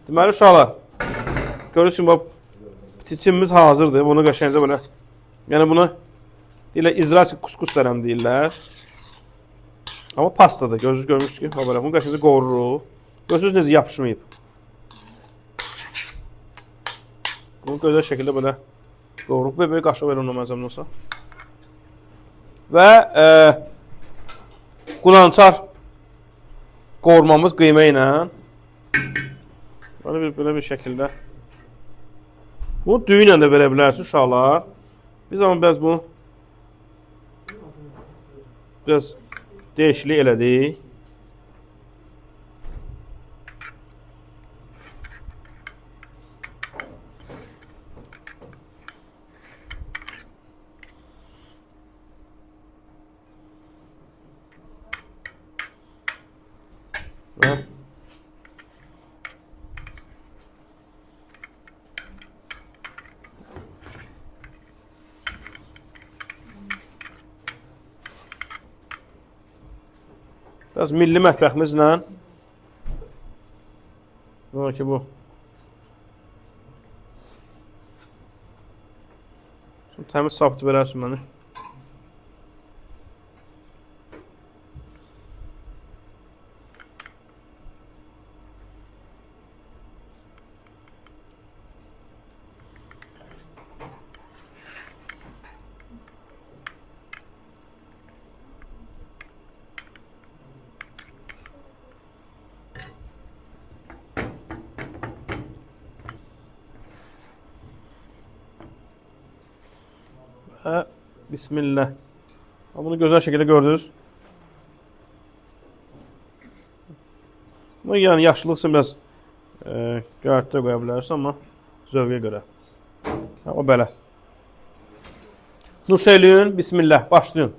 Deməli uşaqlar, görürsün bax piçimiz hazırdır. Bunu qəşəngcə belə. Yəni bunu deyirlər İzrail kuskus dərəm deyirlər. Amma pastadır. Gözünüz görmüşsünüz ki, bax belə. Bunu qəşəngcə qovururuq. Görürsünüz necə yapışmayıb. Bunu gözəl şəkildə belə qovururuq. Böyük qaşıq verir ona məzəmin olsa. Və qulançar qovurmamız qıymə ilə belə bir şəkildə. Bunu düyü ilə də verə bilərsiniz uşaqlar. Biz amma bunu biraz dəyişiklik elədik. Biraz milli mətbəximizlə. Var ki bu. Şimdi təmiz sapıtı verərsin məni. Bismillah. Bunu gözəl şəkildə gördünüz. Bu yəni yaşlılıq üçün biraz göyərtdə qoya bilərsən, amma zövqə görə. O belə. Nuş eləyin, bismillah, başlayın.